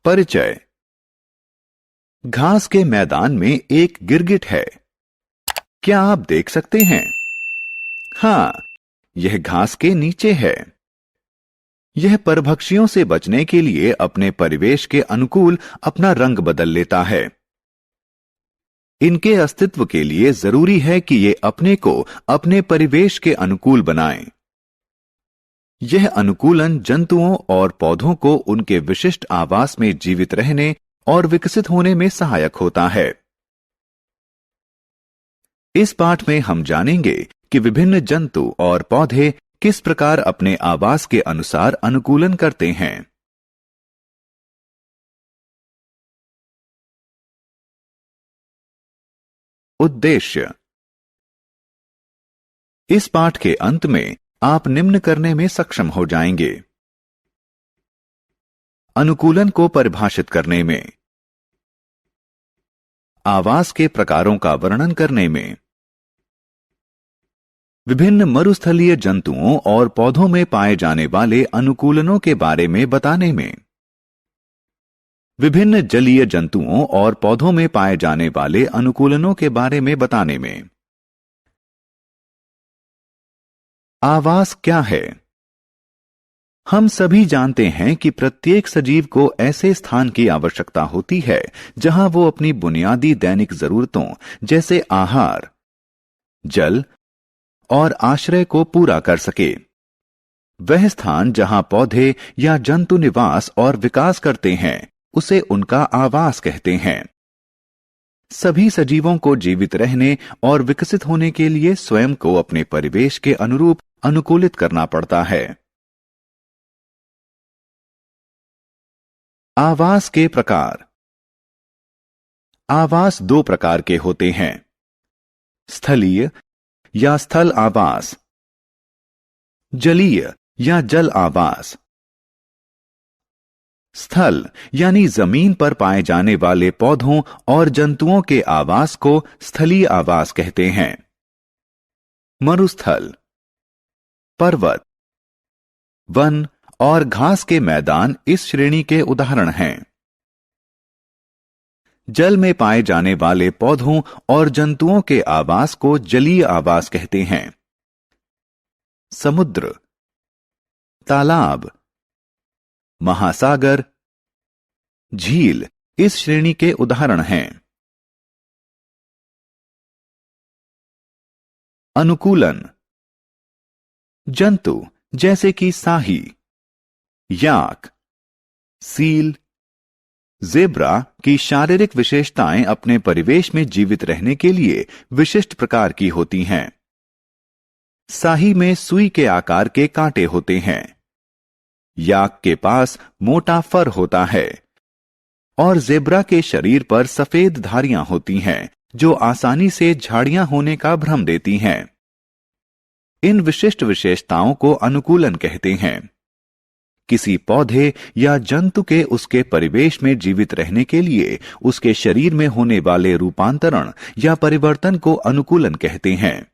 परिचय। घास के मैदान में एक गिरगिट है। क्या आप देख सकते हैं? हां, यह घास के नीचे है। यह परभक्षियों से बचने के लिए अपने परिवेश के अनुकूल अपना रंग बदल लेता है। इनके अस्तित्व के लिए जरूरी है कि ये अपने को अपने परिवेश के अनुकूल बनाएं। यह अनुकूलन जंतुओं और पौधों को उनके विशिष्ट आवास में जीवित रहने और विकसित होने में सहायक होता है। इस पाठ में हम जानेंगे कि विभिन्न जंतु और पौधे किस प्रकार अपने आवास के अनुसार अनुकूलन करते हैं। उद्देश्य। इस पाठ के अंत में आप निम्न करने में सक्षम हो जाएंगे। अनुकूलन को परिभाषित करने में, आवास के प्रकारों का वर्णन करने में, विभिन्न मरुस्थलीय जंतुओं और पौधों में पाए जाने वाले अनुकूलनों के बारे में बताने में, विभिन्न जलीय जंतुओं और पौधों में पाए जाने वाले अनुकूलनों के बारे में बताने में। आवास क्या है? हम सभी जानते हैं कि प्रत्येक सजीव को ऐसे स्थान की आवश्यकता होती है जहां वो अपनी बुनियादी दैनिक जरूरतों जैसे आहार, जल और आश्रय को पूरा कर सके। वह स्थान जहां पौधे या जंतु निवास और विकास करते हैं उसे उनका आवास कहते हैं। सभी सजीवों को जीवित रहने और विकसित होने के लिए स्वयं को अपने परिवेश के अनुरूप अनुकूलित करना पड़ता है। आवास के प्रकार। आवास दो प्रकार के होते हैं, स्थलीय या स्थल आवास, जलीय या जल आवास। स्थल यानी जमीन पर पाए जाने वाले पौधों और जंतुओं के आवास को स्थलीय आवास कहते हैं। मरुस्थल, पर्वत, वन और घास के मैदान इस श्रेणी के उदाहरण हैं। जल में पाए जाने वाले पौधों और जंतुओं के आवास को जलीय आवास कहते हैं। समुद्र, तालाब, महासागर, झील इस श्रेणी के उदाहरण हैं। अनुकूलन। जंतु जैसे कि साही, याक, सील, ज़ेब्रा की शारीरिक विशेषताएं अपने परिवेश में जीवित रहने के लिए विशिष्ट प्रकार की होती हैं। साही में सुई के आकार के कांटे होते हैं। याक के पास मोटा फर होता है और ज़ेब्रा के शरीर पर सफेद धारियां होती हैं जो आसानी से झाड़ियां होने का भ्रम देती हैं। इन विशिष्ट विशेषताओं को अनुकूलन कहते हैं। किसी पौधे या जंतु के उसके परिवेश में जीवित रहने के लिए उसके शरीर में होने वाले रूपांतरण या परिवर्तन को अनुकूलन कहते हैं।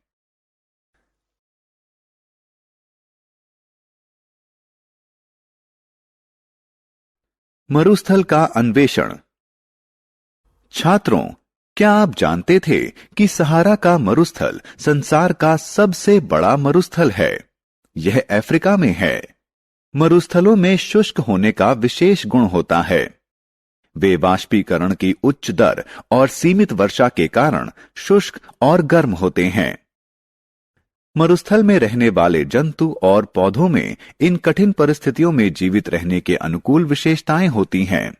मरुस्थल का अन्वेषण। छात्रों, क्या आप जानते थे कि सहारा का मरुस्थल संसार का सबसे बड़ा मरुस्थल है? यह अफ्रीका में है। मरुस्थलों में शुष्क होने का विशेष गुण होता है। वे वाष्पीकरण की उच्च दर और सीमित वर्षा के कारण शुष्क और गर्म होते हैं। मरुस्थल में रहने वाले जंतु और पौधों में इन कठिन परिस्थितियों में जीवित रहने के अनुकूल विशेषताएं होती हैं।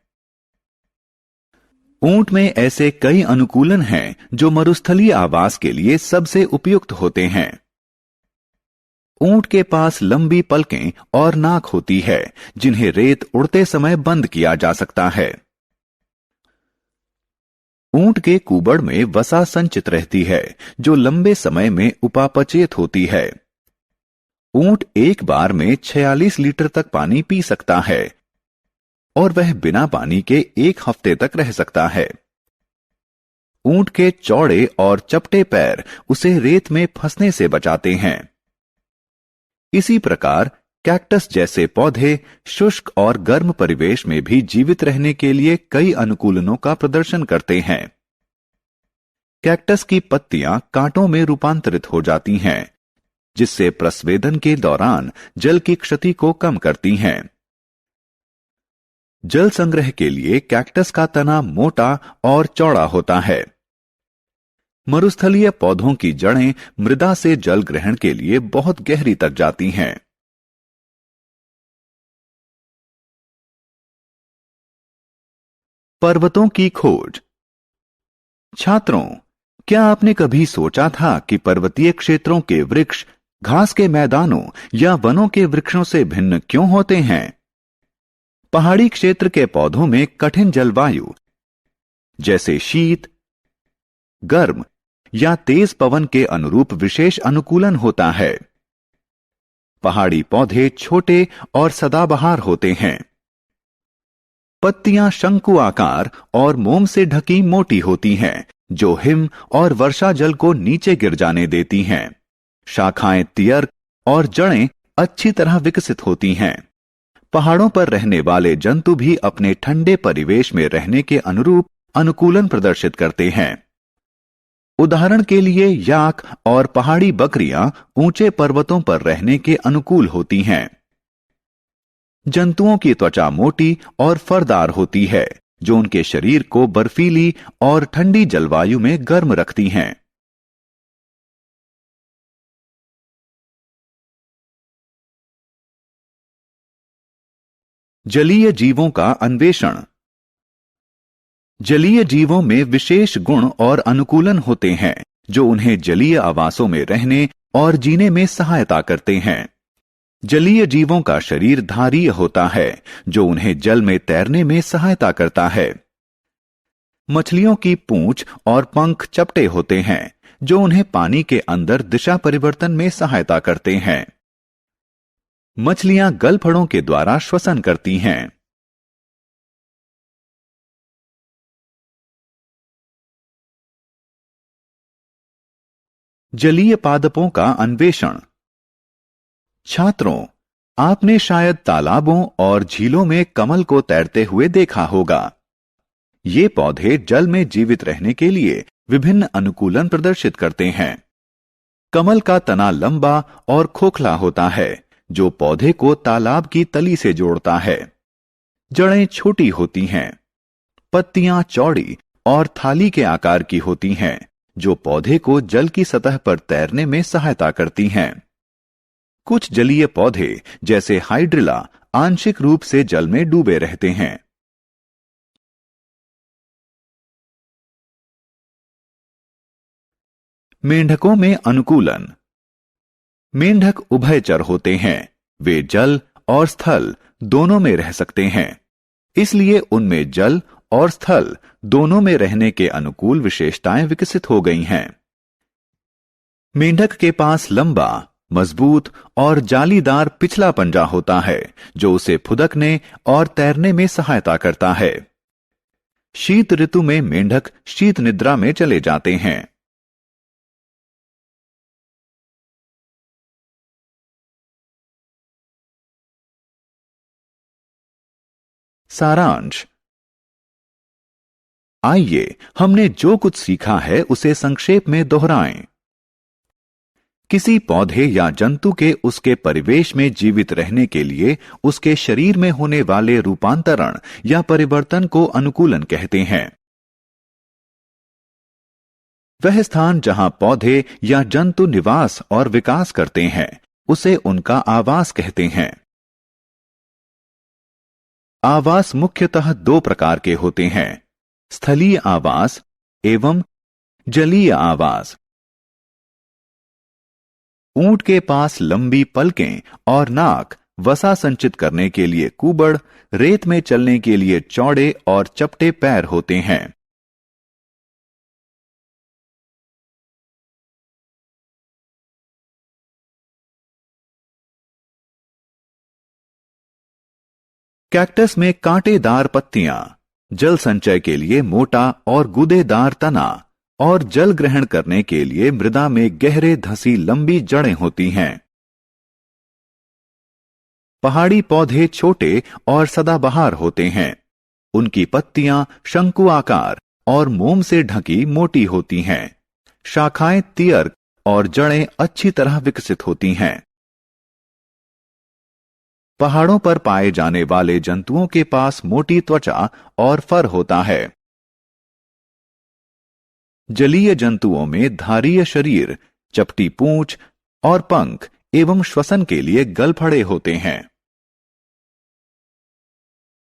ऊंट में ऐसे कई अनुकूलन हैं जो मरुस्थलीय आवास के लिए सबसे उपयुक्त होते हैं। ऊंट के पास लंबी पलकें और नाक होती है जिन्हें रेत उड़ते समय बंद किया जा सकता है। ऊंट के कूबड़ में वसा संचित रहती है जो लंबे समय में उपापचयित होती है। ऊंट एक बार में 46 लीटर तक पानी पी सकता है और वह बिना पानी के एक हफ्ते तक रह सकता है। ऊंट के चौड़े और चपटे पैर उसे रेत में फंसने से बचाते हैं। इसी प्रकार कैक्टस जैसे पौधे शुष्क और गर्म परिवेश में भी जीवित रहने के लिए कई अनुकूलनों का प्रदर्शन करते हैं। कैक्टस की पत्तियां कांटों में रूपांतरित हो जाती हैं, जिससे प्रस्वेदन के दौरान जल की क्षति को कम करती हैं। जल संग्रह के लिए कैक्टस का तना मोटा और चौड़ा होता है। मरुस्थलीय पौधों की जड़ें मृदा से जल ग्रहण के लिए बहुत गहरी तक जाती हैं। पर्वतों की खोज। छात्रों, क्या आपने कभी सोचा था कि पर्वतीय क्षेत्रों के वृक्ष घास के मैदानों या वनों के वृक्षों से भिन्न क्यों होते हैं? पहाड़ी क्षेत्र के पौधों में कठिन जलवायु जैसे शीत, गर्म या तेज पवन के अनुरूप विशेष अनुकूलन होता है। पहाड़ी पौधे छोटे और सदाबहार होते हैं। पत्तियां शंकु आकार और मोम से ढकी मोटी होती हैं, जो हिम और वर्षा जल को नीचे गिर जाने देती हैं। शाखाएं तियर्क और जड़ें अच्छी तरह विकसित होती हैं। पहाड़ों पर रहने वाले जंतु भी अपने ठंडे परिवेश में रहने के अनुरूप अनुकूलन प्रदर्शित करते हैं। उदाहरण के लिए याक और पहाड़ी बकरियां ऊंचे पर्वतों पर रहने के अनुकूल होती हैं। जंतुओं की त्वचा मोटी और फरदार होती है, जो उनके शरीर को बर्फीली और ठंडी जलवायु में गर्म रखती हैं। जलीय जीवों का अन्वेषण। जलीय जीवों में विशेष गुण और अनुकूलन होते हैं, जो उन्हें जलीय आवासों में रहने और जीने में सहायता करते हैं। जलीय जीवों का शरीर धारीय होता है, जो उन्हें जल में तैरने में सहायता करता है। मछलियों की पूंछ और पंख चपटे होते हैं, जो उन्हें पानी के अंदर दिशा परिवर्तन में सहायता करते हैं। मछलियां गलफड़ों के द्वारा श्वसन करती हैं। जलीय पादपों का अन्वेषण। छात्रों, आपने शायद तालाबों और झीलों में कमल को तैरते हुए देखा होगा। ये पौधे जल में जीवित रहने के लिए विभिन्न अनुकूलन प्रदर्शित करते हैं। कमल का तना लंबा और खोखला होता है, जो पौधे को तालाब की तली से जोड़ता है। जड़ें छोटी होती हैं। पत्तियां चौड़ी और थाली के आकार की होती हैं, जो पौधे को जल की सतह पर तैरने में सहायता करती हैं। कुछ जलीय पौधे जैसे हाइड्रिला आंशिक रूप से जल में डूबे रहते हैं। मेंढकों में अनुकूलन। मेंढक उभयचर होते हैं। वे जल और स्थल दोनों में रह सकते हैं, इसलिए उनमें जल और स्थल दोनों में रहने के अनुकूल विशेषताएं विकसित हो गई हैं। मेंढक के पास लंबा, मजबूत और जालीदार पिछला पंजा होता है, जो उसे फुदकने और तैरने में सहायता करता है। शीत ऋतु में मेंढक शीत निद्रा में चले जाते हैं। सारांश। आइए हमने जो कुछ सीखा है उसे संक्षेप में दोहराएं। किसी पौधे या जंतु के उसके परिवेश में जीवित रहने के लिए उसके शरीर में होने वाले रूपांतरण या परिवर्तन को अनुकूलन कहते हैं। वह स्थान जहां पौधे या जंतु निवास और विकास करते हैं, उसे उनका आवास कहते हैं। आवास मुख्यतः दो प्रकार के होते हैं: स्थलीय आवास एवं जलीय आवास। ऊंट के पास लंबी पलकें और नाक वसा संचित करने के लिए कुबड़, रेत में चलने के लिए चौड़े और चपटे पैर होते हैं। कैक्टस में कांटेदार पत्तियां, जल संचय के लिए मोटा और गूदेदार तना और जल ग्रहण करने के लिए मृदा में गहरे धंसी लंबी जड़ें होती हैं। पहाड़ी पौधे छोटे और सदाबहार होते हैं। उनकी पत्तियां शंकु आकार और मोम से ढकी मोटी होती हैं। शाखाएं तियर्क और जड़ें अच्छी तरह विकसित होती हैं। पहाड़ों पर पाए जाने वाले जंतुओं के पास मोटी त्वचा और फर होता है। जलीय जंतुओं में धारीय शरीर, चपटी पूंछ और पंख एवं श्वसन के लिए गलफड़े होते हैं।